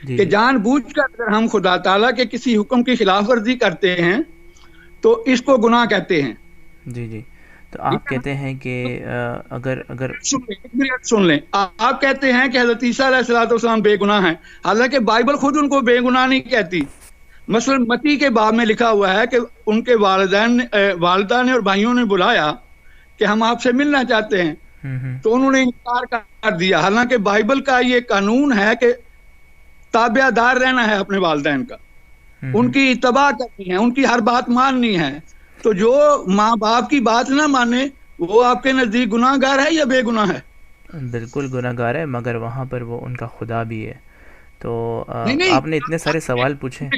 جی کہ جی جان بوجھ کر اگر ہم خدا تعالیٰ کے کسی حکم کی خلاف ورزی کرتے ہیں تو اس کو گناہ کہتے ہیں. جی جی. تو ٹھیک آپ ہے نا؟ کہتے ہیں کہ اگر سن لیں، ایک منٹ سن لیں. آپ کہتے ہیں کہ حضرت عیسیٰ علیہ الصلوۃ والسلام بے گناہ ہیں، حالانکہ بائبل خود ان کو بے گناہ نہیں کہتی. مثلا متی کے باب میں لکھا ہوا ہے کہ ان کے والدہ نے اور بھائیوں نے بلایا کہ ہم آپ سے ملنا چاہتے ہیں، ہوں تو انہوں نے انکار کر دیا. حالانکہ بائبل کا یہ قانون ہے کہ تابع دار رہنا ہے اپنے والدین کا، ان کی اتباع کرنی ہے، ان کی ہر بات ماننی ہے. تو جو ماں باپ کی بات نہ مانے وہ آپ کے نزدیک گناہ گار ہے یا بے گناہ ہے؟ بالکل گناہ گار ہے، مگر وہاں پر وہ ان کا خدا بھی ہے. تو نہیں نہیں، آپ نے اتنے سارے سوال پوچھے.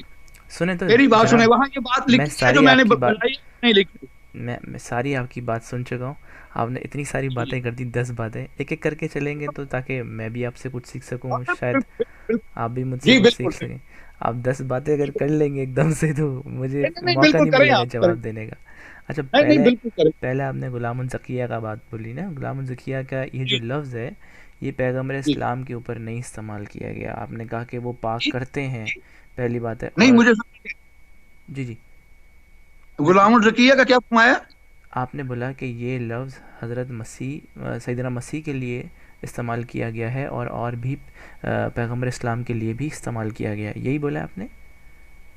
سنیں تو میری بات جناب، سنیں، وہاں یہ بات میں لکھی ہے جو ساری میں آپ نے کی بات بتائی نہیں لکھی. میں ساری آپ کی بات سن چکا ہوں. آپ نے اتنی ساری باتیں کر دی، 10 باتیں ایک ایک کر کے چلیں گے تو تاکہ میں بھی آپ سے کچھ سیکھ سکوں، شاید آپ بھی مجھ سے جی کچھ سیکھ بالکل، سکیں. آپ 10 باتیں اگر کر لیں گے ایک دم سے تو مجھے نہیں نہیں موقع بالکل نہیں کریں، ملے گا آپ کریں، جواب دینے کا. اچھا، نہیں نہیں بالکل کریں. پہلے آپ نے غلام الزکیہ کا بات بولی نا. غلام الزکیہ کا یہ جو جی لفظ ہے، یہ پیغمبر جی اسلام کے اوپر نہیں استعمال کیا گیا. آپ نے کہا کہ وہ پاک جی، کرتے ہیں، پہلی بات ہے. نہیں اور مجھے جی جی، غلام الرقیہ کا کیا فرمایا؟ آپ نے بولا کہ یہ لفظ حضرت مسیح سیدنا مسیح کے لیے استعمال کیا گیا ہے اور بھی پیغمبر اسلام کے لیے بھی استعمال کیا گیا ہے، یہی بولا آپ نے؟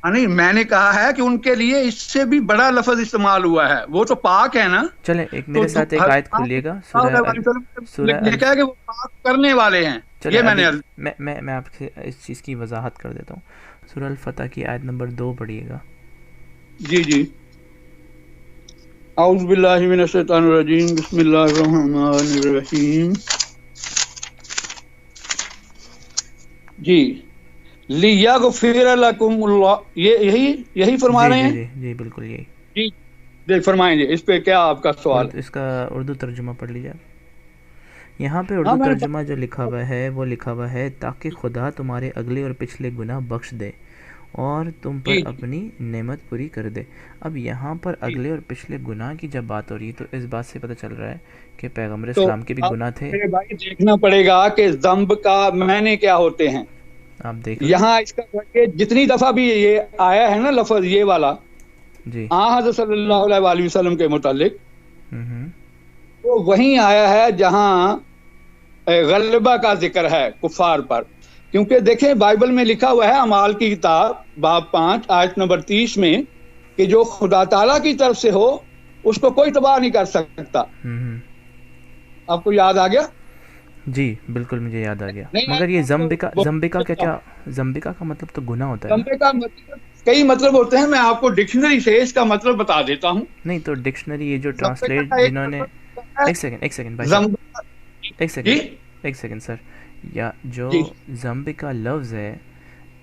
نہیں، میں نے کہا ہے کہ ان کے لیے اس سے بھی بڑا لفظ استعمال ہوا ہے، وہ تو پاک ہے نا. چلیں ایک تو میرے ساتھ ایک آیت کھولیے گا، صلی اللہ علیہ وسلم سورہ لکھا ہے کہ وہ پاک کرنے والے ہیں. چلیں یہ میں ابھی نے میں آپ سے اس چیز کی وضاحت کر دیتا ہوں. سورہ الفتح کی آیت نمبر 2 پڑھیے گا. جی جی، اعوذ باللہ من الشیطان الرجیم، بسم اللہ الرحمن الرحیم. جی، لیغفر لکم اللہ، یہی فرما جی رہے جی ہیں. جی جی بالکل یہی. جی جی فرمائیں گے، اس پہ کیا آپ کا سوال ہے؟ اس کا اردو ترجمہ پڑھ لیجیے آپ. یہاں پہ ہاں اردو میں نے ترجمہ جو لکھا ہوا ہے وہ لکھا ہوا ہے تاکہ خدا تمہارے اگلے اور پچھلے گناہ بخش دے اور تم پر جی اپنی نعمت پوری کر دے. اب یہاں پر جی، اگلے اور پچھلے گناہ کی جب بات ہو رہی ہے تو اس بات سے پتہ چل رہا ہے کہ پیغمبر تو اسلام کے بھی اب گناہ تھے. میرے بھائی دیکھنا پڑے گا کہ ذنب کا معنی کیا ہوتے ہیں. آپ دیکھ لیں. یہاں اس کا جتنی دفعہ بھی یہ آیا ہے نا لفظ یہ والا جی. حضرت صلی اللہ علیہ وآلہ وسلم کے متعلق، ہوں. وہ وہیں آیا ہے جہاں غلبہ کا ذکر ہے کفار پر. کیونکہ دیکھیں بائبل میں لکھا ہوا ہے اعمال کی کتاب باب 5 آیت نمبر 30 میں کہ جو خدا تعالیٰ کی طرف سے ہو اس کو کوئی تباہ نہیں کر سکتا. ہوں. آپ کو یاد آ گیا؟ جی بالکل مجھے یاد آ گیا. نہیں مگر یہ آپ زمبکا کو کیا زمبکا کا مطلب تو گناہ ہوتا ہے نا؟ ذنب کا مطلب کئی مطلب ہوتے ہیں، میں آپ کو ڈکشنری سے اس کا مطلب بتا دیتا ہوں. نہیں تو ڈکشنری یہ جو ذنب ٹرانسلیٹ کا ایک جنہوں نے مطلب ہوتا ہے ایک سیکنڈ بھائی ذنب. صاحب، ایک جی سیکنڈ ایک سیکنڈ سر. یا جو جی ذنب کا لفظ ہے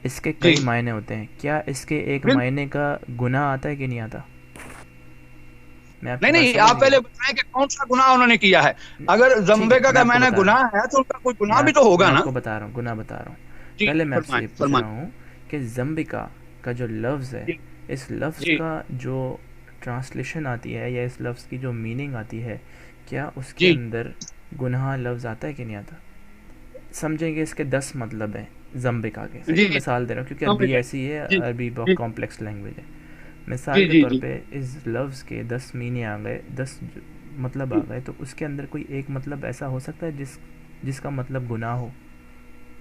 اس کے جی کئی معنی ہوتے ہیں. کیا اس کے ایک بالکل. معنی کا گناہ آتا ہے کہ نہیں آتا؟ میں آپ کی نہیں بات نہیں، سمجھ آپ گیا. پہلے بتائیں کہ کون سا گناہ انہوں نے کیا ہے. اگر ٹھیک ہے ذنب میں کا آپ کو معنی بتا رہا گناہ ہوں. ہے تو ان کا کوئی گناہ میں بھی تو میں ہوگا آپ نا. کو بتا رہا ہوں، گناہ بتا رہا ہوں. جی پہلے میں آپ سے فرمائیں یہ پوچھ فرمائیں. رہا ہوں کہ ذنبکا کا جو لفظ ہے، جی اس لفظ جی کا جو ٹرانسلیشن آتی ہے یا اس لفظ کی جو میننگ آتی ہے، کیا اس کے جی اندر گناہ لفظ آتا ہے کہ نہیں آتا؟ سمجھیں گے اس کے 10 مطلب ہیں ذنبکا کے. جی صحیح، جی مثال دے رہا ہوں کیونکہ سمجھ عربی گئے. ایسی ہے، جی عربی جی بہت کمپلیکس لینگویج ہے. مثال جی کے جی طور جی پہ اس لفظ کے 10 معنی آ گئے، 10 مطلب آ جی. گئے، تو اس کے اندر کوئی ایک مطلب ایسا ہو سکتا ہے جس کا مطلب گناہ ہو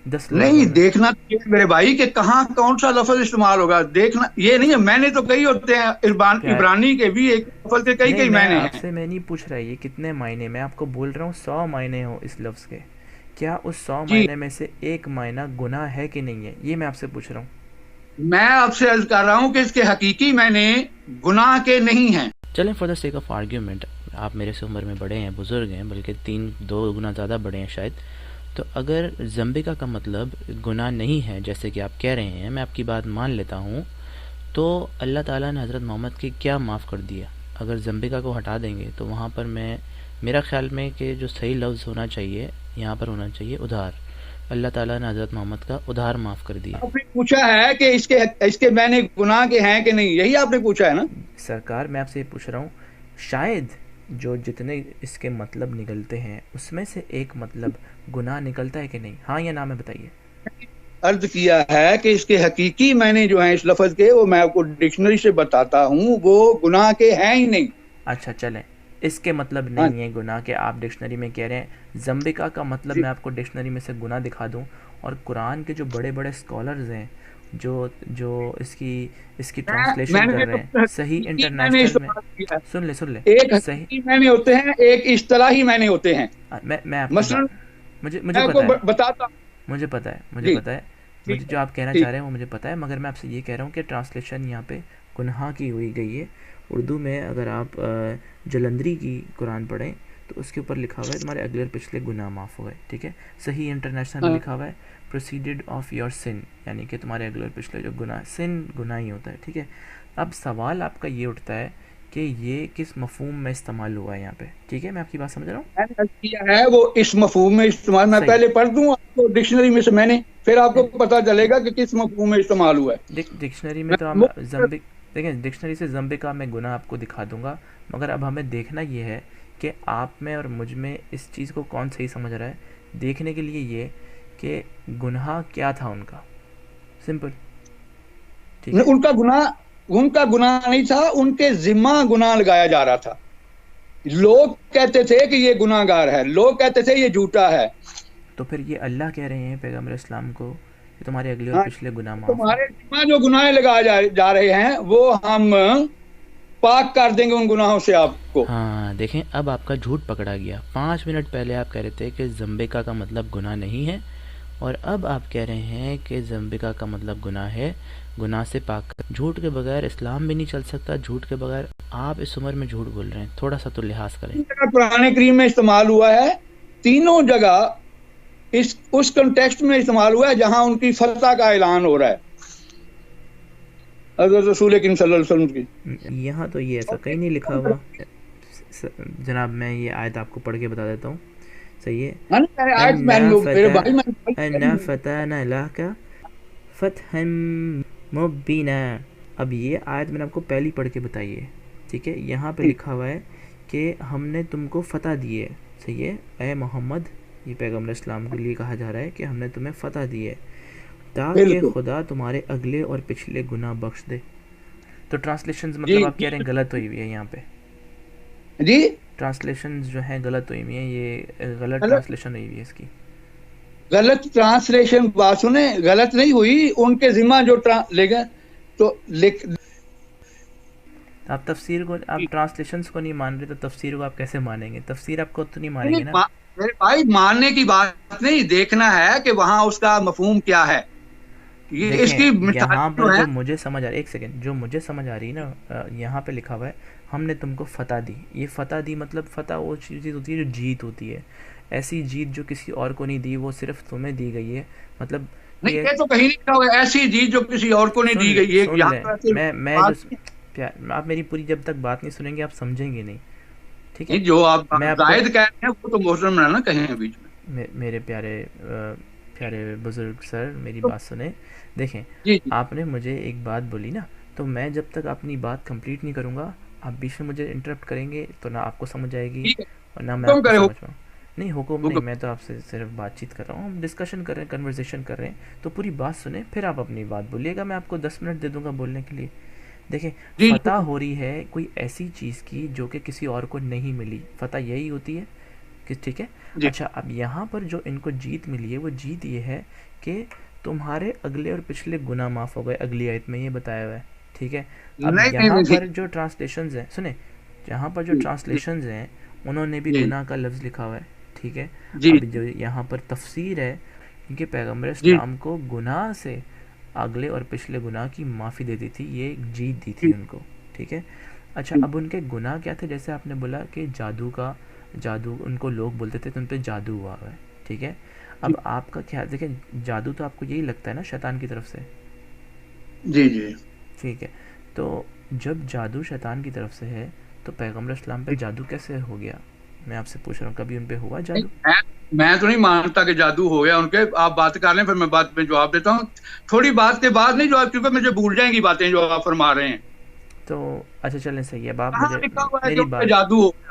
10 لفظوں نہیں میں؟ دیکھنا چاہیے میرے بھائی کہ کہاں کون سا لفظ استعمال ہوگا. دیکھنا یہ نہیں ہے، میں نے تو کئی ہوتے ہیں، کیا؟ عبرانی کے بھی ایک لفظ کے کئی نہیں، کئی میں معنی آپ ہیں. سے نہیں پوچھ رہا یہ کتنے معنی، میں آپ کو بول رہا ہوں 100 معنی ہو اس لفظ کے. کیا اس 100 جی معنی میں سے ایک معنی گناہ ہے کہ نہیں ہے؟ یہ میں آپ سے پوچھ رہا ہوں. میں آپ سے عرض کر رہا ہوں کہ اس کے حقیقی معنی گناہ کے نہیں ہیں. چلیں for the sake of argument, آپ میرے سے عمر میں بڑے ہیں، بزرگ ہیں، بلکہ 2 گنا زیادہ بڑے ہیں شاید. تو اگر ذنبکا کا مطلب گناہ نہیں ہے جیسے کہ آپ کہہ رہے ہیں، میں آپ کی بات مان لیتا ہوں، تو اللہ تعالیٰ نے حضرت محمد کے کیا معاف کر دیا؟ اگر ذنبکا کو ہٹا دیں گے تو وہاں پر میرا خیال میں کہ جو صحیح لفظ ہونا چاہیے یہاں پر ہونا چاہیے ادھار. اللہ تعالیٰ نے حضرت محمد کا ادھار معاف کر دیا. آپ نے پوچھا ہے کہ اس کے معنی گناہ کے ہیں کہ نہیں، یہی آپ نے پوچھا ہے نا. سرکار میں آپ سے یہ پوچھ رہا ہوں، شاید جو جتنے اس کے مطلب نکلتے ہیں اس میں سے ایک مطلب گناہ نکلتا ہے کہ نہیں؟ ہاں یا نہ میں بتائیے. عرض کیا ہے کہ اس کے حقیقی میں نے جو ہیں اس لفظ کے وہ میں آپ کو ڈکشنری سے بتاتا ہوں، وہ گناہ کے ہیں ہی نہیں. اچھا چلیں، اس کے مطلب ہاں نہیں ہے گناہ کے، آپ ڈکشنری میں کہہ رہے ہیں. زمبکا کا مطلب جی میں آپ کو ڈکشنری میں سے گناہ دکھا دوں، اور قرآن کے جو بڑے بڑے اسکالرز ہیں جو اس کی میں ٹرانسلیشن نے کر تو رہے ہیں صحیح حقیقی میں نے انٹرنیشنل میں. استعمال کیا ہے. سن لے ایک صحیح. حقیقی میں نے ہوتے ہیں، ایک اصطلاحی میں نے ہوتے ہیں. میں آپ کی مثلا بات، مجھے میں آپ پتہ کو ہے، بتاتا ہوں. مجھے پتہ ہے جی ٹھیک مجھے ہے جو آپ کہنا ٹھیک. چاہ رہے ہیں وہ مجھے پتہ ہے، مگر میں آپ سے یہ کہہ رہا ہوں کہ ٹرانسلیشن یہاں پہ گناہ کی ہوئی گئی ہے. اردو میں اگر آپ جلندری کی قرآن پڑھیں تو اس کے اوپر لکھا ہوا ہے تمہارے اگلے اور پچھلے گناہ معاف ہو گئے. ٹھیک ہے، صحیح انٹرنیشنل میں ہاں لکھا ہوا ہے پروسیڈڈ آف یور سن، یعنی کہ تمہارے اگلے اور پچھلے جو گناہ، سن گناہ ہی ہوتا ہے. ٹھیک ہے، اب سوال آپ کا یہ اٹھتا ہے کہ یہ کس مفہوم میں استعمال ہوا ہے یہاں پہ. ٹھیک ہے، میں آپ کی بات سمجھ رہا ہوں. میں نے عرض کیا ہے وہ اس مفہوم میں استعمال، میں صحیح. پہلے پڑھ دوں آپ کو ڈکشنری میں سے، میں نے پھر آپ کو نہیں، پتا چلے گا کہ کس مفہوم میں استعمال ہوا ہے. ڈکشنری میں میں تو ہم دیکھیں ڈکشنری سے زمبکا میں گناہ آپ کو دکھا دوں گا، مگر اب ہمیں دیکھنا یہ ہے کہ آپ میں اور مجھ میں اس چیز کو کون صحیح سمجھ رہا ہے. دیکھنے کے لیے یہ کہ گناہ کیا تھا ان کا، سمپل. ٹھیک ہے، ان کا گناہ نہیں تھا، ان کے ذمہ گناہ لگایا جا رہا تھا. لوگ کہتے تھے کہ یہ گناہ گار ہے، لوگ کہتے تھے یہ جھوٹا ہے. تو پھر یہ اللہ کہہ رہے ہیں پیغمبر اسلام کو کہ تمہارے اگلے اور ہاں، پچھلے گناہ معاف ہیں. تمہارے ذمہ جو گناہ لگائے جا رہے ہیں وہ ہم پاک کر دیں گے ان گناہوں سے آپ کو. ہاں دیکھیں، اب آپ کا جھوٹ پکڑا گیا. 5 منٹ پہلے آپ کہہ رہے تھے کہ زمبکا کا مطلب گناہ نہیں ہے، اور اب آپ کہہ رہے ہیں کہ زمبکا کا مطلب گناہ ہے، گناہ سے پاک. جھوٹ کے بغیر اسلام بھی نہیں چل سکتا، جھوٹ کے بغیر آپ اس عمر میں جھوٹ بول رہے ہیں. تھوڑا سا تو لحاظ کریں. قرآن کریم میں استعمال ہوا ہے، تینوں جگہ اس کنٹیکسٹ میں استعمال ہوا ہے جہاں ان کی فتح کا اعلان ہو رہا ہے حضرت رسول کریم صلی اللہ علیہ وسلم کی. یہاں تو یہ ایسا کہیں نہیں لکھا ہوا. جناب میں یہ آیت آپ کو پڑھ کے بتا دیتا ہوں. صحیح ہے، انا فتحنا لک فتحا مبینا. اب یہ آیت میں نے آپ کو پہلی پڑھ کے بتائی ہے. ٹھیک ہے، یہاں پہ لکھا ہوا ہے کہ ہم نے تم کو فتح دی ہے. صحیح ہے، اے محمد، یہ پیغمبر اسلام کے لیے کہا جا رہا ہے کہ ہم نے تمہیں فتح دی ہے تاکہ خدا تمہارے اگلے اور پچھلے گناہ بخش دے. تو ٹرانسلیشنز مطلب آپ کہہ رہے ہیں غلط ہوئی ہوئی ہے یہاں پہ. جی ٹرانسلیشنز جو ہیں غلط ہوئی ہوئی ہیں، یہ غلط ٹرانسلیشن ہوئی ہوئی ہے اس کی. غلط ٹرانسلیشن بات سنیں، غلط نہیں ہوئی، ان کے ذمہ جو لے گئے تو آپ تفسیر کو، آپ ٹرانسلیشنز کو نہیں مان رہے تو تفسیر کو آپ کیسے مانیں گے؟ تفسیر آپ کو تو نہیں مانیں گے نا. میرے بھائی ماننے کی بات نہیں، دیکھنا ہے کہ وہاں اس کا مفہوم کیا ہے. یہ اس کی دیکھیں یہاں مثال پر جو ہے، جو مجھے سمجھ آ رہی ہے، ایک سیکنڈ، جو مجھے سمجھ آ رہی ہے نا، یہاں پہ لکھا ہوا ہے ہم نے تم کو فتح دی. یہ فتح دی مطلب فتح وہ چیز ہوتی ہے جو جیت ہوتی ہے. ایسی جیت جو کسی اور کو نہیں دی، وہ صرف تمہیں دی گئی ہے. مطلب نہیں یہ تو کہیں نہیں لکھا ہوا ہے ایسی چیز جو کسی اور کو نہیں دی گئی ہے. سن لیں، میں جو آپ میری پوری جب تک بات نہیں سنیں گے آپ سمجھیں گے نہیں. ٹھیک ہے، جو آپ زائد کہہ رہے ہیں وہ تو محترم نہ کہیں بیچ میں. میرے پیارے بزرگ سر میری بات سنیں. دیکھیں جی آپ نے مجھے ایک بات بولی نا، تو میں جب تک اپنی بات کمپلیٹ نہیں کروں گا آپ بیچ میں مجھے انٹرپٹ کریں گے تو نہ آپ کو سمجھ آئے گی اور نہ میں آپ کو سمجھ پاؤں. نہیں حکم نہیں، میں تو آپ سے صرف بات چیت کر رہا ہوں، ہم ڈسکشن کر رہے ہیں، کنورسیشن کر رہے ہیں. تو پوری بات سنیں پھر آپ اپنی بات بولیے گا. میں آپ کو 10 منٹ دے دوں گا بولنے کے لیے. دیکھیں فتح ہو رہی ہے کوئی ایسی چیز کی جو کہ کسی اور کو نہیں ملی. فتح یہی ہوتی ہے کہ ٹھیک ہے. اچھا اب یہاں پر جو ان کو جیت ملی ہے وہ جیت یہ ہے کہ تمہارے اگلے اور پچھلے گناہ معاف ہو گئے. اگلی آیت میں یہ بتایا ہوا ہے. ٹھیک ہے، اب یہاں پر جو ٹرانسلیشنز ہیں، سنیں، جہاں پر جو ٹرانسلیشنز ہیں انہوں نے بھی گناہ کا لفظ لکھا ہوا ہے. ٹھیک ہے، اب جو یہاں پر تفسیر ہے کیونکہ پیغمبر اسلام کو گناہ سے اگلے اور پچھلے گناہ کی معافی دے دی تھی، یہ ایک جیت دی تھی ان کو. ٹھیک ہے، اچھا اب ان کے گناہ کیا تھے؟ جیسے آپ نے بولا کہ جادو ان کو لوگ بولتے تھے تو ان پہ جادو ہوا ہے. ٹھیک ہے، اب آپ کا خیال دیکھیں، جادو تو آپ کو یہی لگتا ہے نا شیطان کی طرف سے. جی جی ٹھیک ہے، تو جب جادو شیطان کی طرف سے ہے تو پیغمبر اسلام پہ جادو کیسے ہو گیا؟ میں آپ سے پوچھ رہا ہوں، کبھی ان پہ ہوا جادو؟ میں تو نہیں مانتا کہ جادو ہو گیا ان کے. آپ بات کر لیں پھر میں بات پہ جواب دیتا ہوں. تھوڑی بات کے بعد نہیں جواب، کیونکہ مجھے بھول جائیں گی باتیں جو آپ فرما رہے ہیں. تو اچھا چلیں صحیح ہے. اب آپ کہاں مجھے لکھا ہوا ہے میری کہ ان پہ بات، جادو ہو گیا؟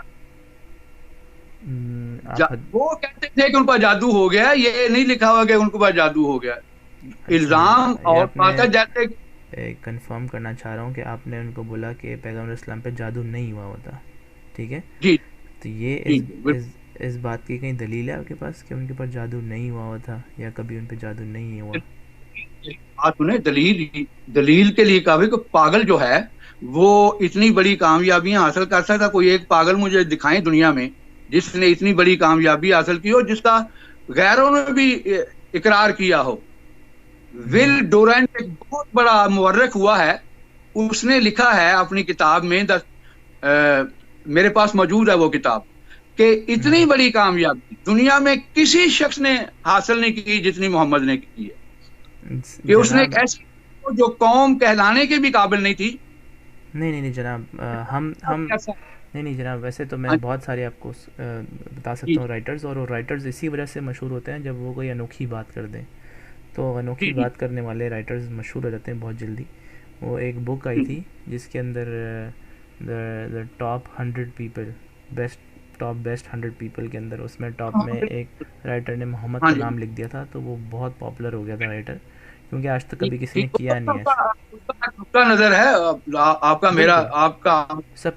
آپ وہ کہتے تھے کہ ان پر جادو ہو گیا، یہ نہیں لکھا ہوا کہ ان کے پاس جادو ہو گیا. اچھا الزام یہ اور آپ نے بات ہے جیسے کنفرم کرنا چاہ رہا ہوں کہ آپ نے ان کو بولا کہ پیغمبر اسلام پہ جادو نہیں ہوا ہوتا، ٹھیک ہے؟ جی تو یہ جی اس اس بات کی کہیں دلیل ہے آپ کے پاس کہ ان کے اوپر جادو نہیں ہوا ہوا تھا یا کبھی ان پہ جادو نہیں ہوا؟ بات سنیں، دلیل کے لیے کہا کہ پاگل جو ہے وہ اتنی بڑی کامیابیاں حاصل کر سکتا، کوئی ایک پاگل مجھے دکھائیں دنیا میں جس نے اتنی بڑی کامیابی حاصل کی ہو، جس کا غیروں نے بھی اقرار کیا ہو۔ ول ڈورینٹ ایک بہت بڑا مورخ ہوا ہے، اس نے لکھا ہے اپنی کتاب میں میرے پاس موجود ہے وہ کتاب، کہ اتنی بڑی کامیابی دنیا میں کسی شخص نے حاصل نہیں کی جتنی محمد نے کی ہے، کہ اس نے جناب ایک ایسی جو قوم کہلانے کے بھی قابل نہیں تھی۔ نہیں نہیں نہیں جناب، ہم نہیں نہیں جناب، ویسے تو میں بہت سارے آپ کو بتا جی سکتا ہوں رائٹرز، اور وہ رائٹرز اسی وجہ سے مشہور ہوتے ہیں جب وہ کوئی انوکھی بات کر دیں، تو انوکھی جی جی بات کرنے والے رائٹرز مشہور ہو جاتے ہیں بہت جلدی۔ وہ ایک بک آئی تھی جس کے اندر the top 100 people, best 100 people کے اندر، اس میں ٹاپ میں ایک رائٹر نے محمد ہاں کا جی نام لکھ دیا تھا، تو وہ بہت پاپولر ہو گیا تھا رائٹر، کیونکہ آج تک کبھی کسی جی، نے کیا نہیں ہے ایسا۔ اس کا نقطہ نظر ہے، آپ کا میرا، بالکل، آپ کا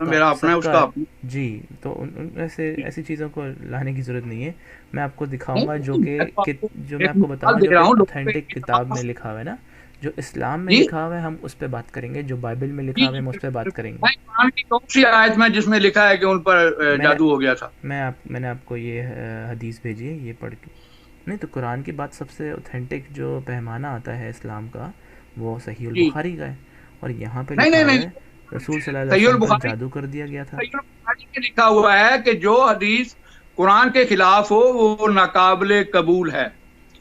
میرا اپنا ہے، سب اس کا کا اپنا۔ جی، تو ان ایسی چیزوں کو لانے کی ضرورت نہیں ہے، میں آپ کو دکھاؤں گا جو نہیں، کہ میں تو آپ کو جو میں ایک آپ کو بتاؤں مثال گا دے جو رہا کہ ہوں لوگوں پہ اتھینٹک کتاب میں لکھا ہوا ہے نا، جو اسلام میں جی لکھا ہوا ہے ہم اس پہ بات کریں گے، جو بائبل میں جی لکھا ہوا ہے جی ہم اس پہ بالکل بات بالکل، کریں گے۔ بھائی قرآن کی کون سی آیت میں جس میں لکھا ہے کہ ان پر میں نے جادو ہو گیا تھا؟ میں نے آپ کو یہ حدیث بھیجی ہے، یہ پڑھ کے نہیں تو قرآن کی بات سب سے اوتھینٹک جو پیمانہ آتا ہے اسلام کا وہ صحیح جی البخاری کا ہے، اور یہاں پہ نہیں لکھا نہیں ہوا نہیں، ہے رسول صلی اللہ علیہ صحیح وسلم پر البخاری، جادو کر دیا گیا تھا۔ صحیح البخاری میں لکھا ہوا ہے کہ جو حدیث قرآن کے خلاف ہو وہ ناقابل قبول ہے،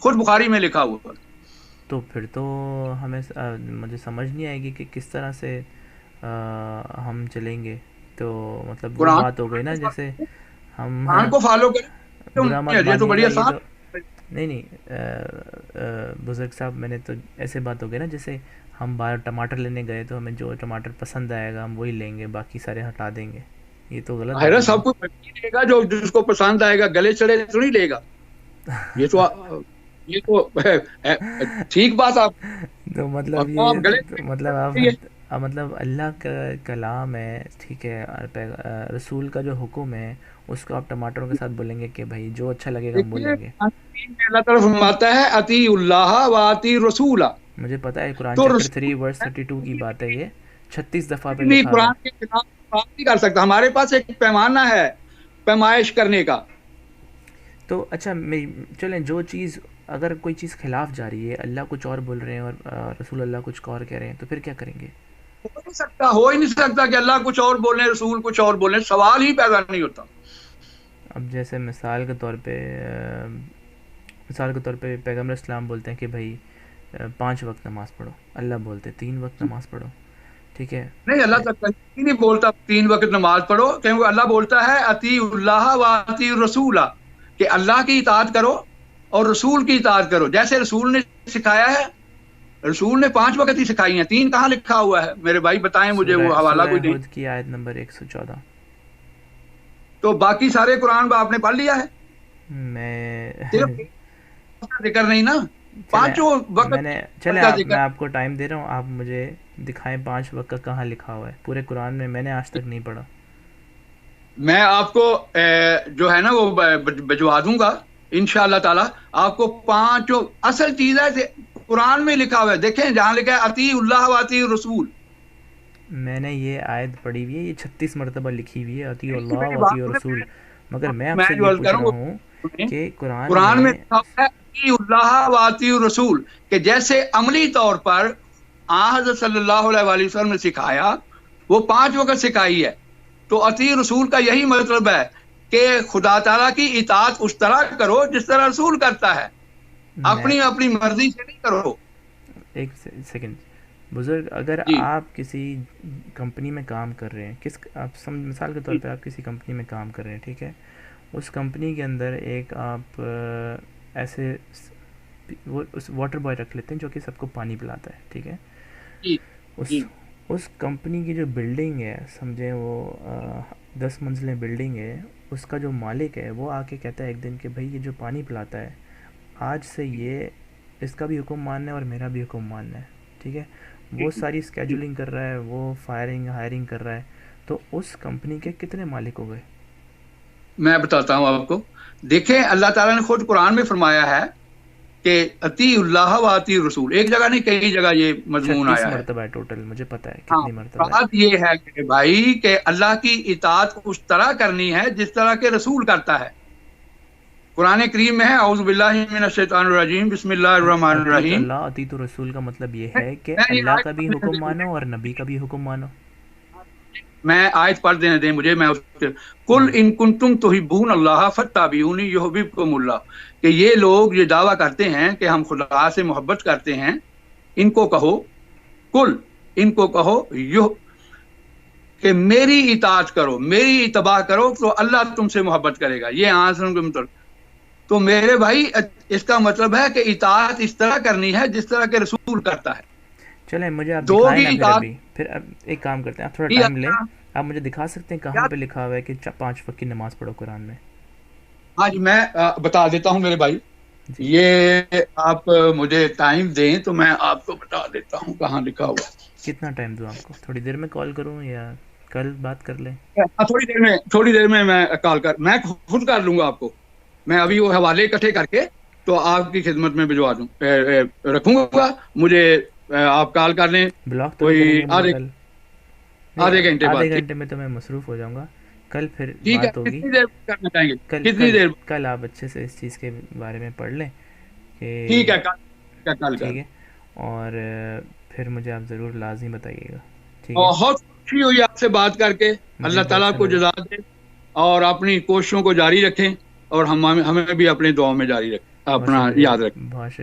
خود بخاری میں لکھا ہوا ہے۔ تو پھر تو ہمیں مجھے سمجھ نہیں آئے گی کہ کس طرح سے ہم چلیں گے، تو مطلب وہ قرآن بات ہو گئی نا جیسے ہم قرآن کو فالو برا مت کریں، یہ تو مانیے بڑی گا، یہ آسان تو نہیں نہیں بزرگ صاحب، میں نے تو ایسے بات ہو گئی نا جیسے ہم باہر ٹماٹر لینے گئے تو ہمیں جو ٹماٹر پسند آئے گا ہم وہی لیں گے، باقی سارے ہٹا دیں گے، یہ تو غلط ہے، بات ہوئی نا۔ سب کچھ لے گا جو جس کو پسند آئے گا، گلے چڑے تو نہیں لے گا، یہ تو یہ تو ٹھیک بات آپ تو مطلب آپ یہ گلے تو مطلب چڑھیں۔ مطلب اللہ کا کلام ہے، ٹھیک ہے، اور رسول کا جو حکم ہے اس کو آپ ٹماٹروں کے ساتھ بولیں گے کہ بھائی جو اچھا لگے گا ہم وہ دیکھیے لیں گے؟ اللہ تعالیٰ فرماتا ہے اطیع اللہ و اطیع رسول، مجھے پتہ ہے قرآن تو چیپٹر رسول 3 ورس 32 کی بات ہے، یہ 36 دفعہ پہ بھی لکھا ہوا قرآن ہے۔ کے خلاف بات نہیں کر سکتا، ہمارے پاس ایک پیمانہ ہے پیمائش کرنے کا۔ تو اچھا چلیں، جو چیز اگر کوئی چیز خلاف جا رہی ہے، اللہ کچھ اور بول رہے ہیں اور رسول اللہ کچھ اور کہہ رہے ہیں، تو پھر کیا کریں گے؟ ہو ہی نہیں سکتا کہ اللہ کچھ اور بولیں رسول کچھ اور بولیں، سوال ہی پیدا نہیں ہوتا۔ اب جیسے مثال کے طور پہ پیغمبر اسلام بولتے ہیں کہ بھائی 5 وقت نماز پڑھو، اللہ بولتے 3 وقت نماز پڑھو، ٹھیک ہے؟ نہیں، اللہ تک کہیں نہیں بولتا 3 وقت نماز پڑھو، کیونکہ اللہ بولتا ہے اطیع اللہ و اطیع رسول، کہ اللہ کی اطاعت کرو اور رسول کی اطاعت کرو جیسے رسول نے سکھایا ہے۔ رسول نے 5 وقت ہی سکھائی ہیں، 3 کہاں لکھا ہوا ہے؟ میرے بھائی بتائیں مجھے، وہ حوالہ سورہ کوئی نہیں۔ ہود کی آیت نمبر 114۔ تو باقی سارے قرآن کو آپ نے پڑھ لیا ہے، میں صرف ایک کا ذکر نہیں نا، چلیں پانچوں میں وقت نے چلیں کا میں ذکر۔ آپ کو ٹائم دے رہا ہوں، آپ مجھے دکھائیں 5 وقت کا کہاں لکھا ہوا ہے پورے قرآن میں نے آج تک نہیں پڑھا۔ میں آپ کو جو ہے نا وہ بھجوا دوں گا انشاءاللہ تعالی، آپ کو 5 اصل چیز ہے قرآن میں لکھا ہوا ہے، دیکھیں جہاں لکھا ہے اطیع اللہ و اطیع رسول۔ میں نے یہ آیت پڑھی ہوئی ہے، یہ 36 مرتبہ لکھی ہوئی ہے، اطیع اللہ میری و بات اطیع رسول، مگر میں آپ میں سے جو یہ عرض پوچھ کروں رہا وہ ہوں سنیں۔ کہ قرآن قرآن میں میں لکھا ہوا ہے اطیع اللہ و اطیع رسول، کہ جیسے عملی طور پر حضرت صلی اللہ علیہ وآلہ وسلم نے سکھایا، وہ 5 وقت سکھائی ہے، تو اطیع رسول کا یہی مطلب ہے کہ خدا تعالیٰ کی اطاعت اس طرح کرو جس طرح رسول کرتا ہے، میں اپنی مرضی سے نہیں کرو۔ ایک سیکنڈ بزرگ، اگر جی آپ کسی کمپنی میں کام کر رہے ہیں، آپ مثال کے طور پہ آپ کسی کمپنی میں کام کر رہے ہیں، ٹھیک ہے؟ اس کمپنی کے اندر ایک آپ ایسے اس واٹر بوائے رکھ لیتے ہیں جو کہ سب کو پانی پلاتا ہے، ٹھیک ہے؟ جی اس جی اس کمپنی کی جو بلڈنگ ہے، سمجھیں وہ 10 منزلیں بلڈنگ ہے، اس کا جو مالک ہے وہ آ کے کہتا ہے ایک دن کہ بھائی یہ جو پانی پلاتا ہے آج سے یہ اس کا بھی حکم ماننا ہے اور میرا بھی حکم ماننا ہے، ٹھیک ہے؟ وہ ساری اسکیجولنگ کر رہا ہے، وہ فائرنگ ہائرنگ کر رہا ہے، تو اس کمپنی کے کتنے مالک ہو گئے؟ میں بتاتا ہوں آپ کو. دیکھیں اللہ تعالیٰ نے خود قرآن میں فرمایا ہے کہ اطیع اللہ و اطیع رسول، ایک جگہ نہیں کئی جگہ یہ مضمون 36 آیا ہے. مرتبہ ہے ٹوٹل، مجھے پتا ہے ہاں، کتنی مرتبہ ہے. بات یہ ہے کہ بھائی کہ اللہ کی اطاعت اس طرح کرنی ہے جس طرح کے رسول کرتا ہے. قرآن کریم میں ہے اعوذ باللہ من الشیطان الرجیم بسم اللہ الرحمن اطیعت الرحیم. اللہ اطیعت رسول کا مطلب یہ ہے کہ میں یہ اللہ کا بھی حکم آیت مانو اور نبی کا بھی حکم مانو. میں آیت پڑھ دینے دیں مجھے. میں کل ان کنتم تحبون اللہ فاتبعونی یحببکم اللہ، کہ یہ لوگ یہ دعویٰ کرتے ہیں کہ ہم خدا سے محبت کرتے ہیں، ان کو کہو، کل ان کو کہو کہ میری اطاعت کرو، میری اتباع کرو تو اللہ تم سے محبت کرے گا. یہ آنسر کے مطلب. تو میرے بھائی اس کا مطلب ہے کہ اطاعت اس طرح کرنی ہے جس طرح کے رسول کرتا ہے. چلیں مجھے آپ دو دکھائیں کی نا پھر اطاعت. ابھی، پھر اب ایک کام کرتے ہیں، آپ تھوڑا ٹائم لیں، آپ مجھے دکھا سکتے ہیں کہاں پہ لکھا ہوا ہے کہ 5 وقت کی نماز پڑھو قرآن میں؟ ہاں جی، میں بتا دیتا ہوں میرے بھائی. جی یہ آپ مجھے ٹائم دیں تو میں آپ کو بتا دیتا ہوں کہاں لکھا ہوا. کتنا ٹائم دوں آپ کو؟ تھوڑی دیر میں کال کروں یا کل بات کر لیں؟ تھوڑی دیر میں میں خود کر لوں گا آپ کو. میں ابھی وہ حوالے اکٹھے کر کے تو آپ کی خدمت میں بھجوا دوں رکھوں گا. مجھے آپ کال کر لیں بلاک تو نہیں کریں گے مجھے کل؟ آدھے گھنٹے بعد. آدھے گھنٹے میں تو میں مصروف ہو جاؤں گا. کل پھر ٹھیک ہے، بات ہوگی. کتنی دیر کرنا چاہیں گے؟ کل کتنی دیر؟ کل آپ اچھے سے اس چیز کے بارے میں پڑھ لیں کہ ٹھیک ہے، کل ٹھیک ہے، اور پھر مجھے آپ ضرور لازمی بتائیے گا، ٹھیک ہے؟ بہت خوشی ہوئی آپ سے بات کر کے. مجھے اللہ بھی تعالیٰ اچھا کو لگا. جزا دے اور اپنی کوششوں کو جاری رکھیں اور ہمیں بھی اپنے دعاؤں میں جاری رکھیں. اپنا بہت شکریہ، یاد رکھیں. بہت شکریہ.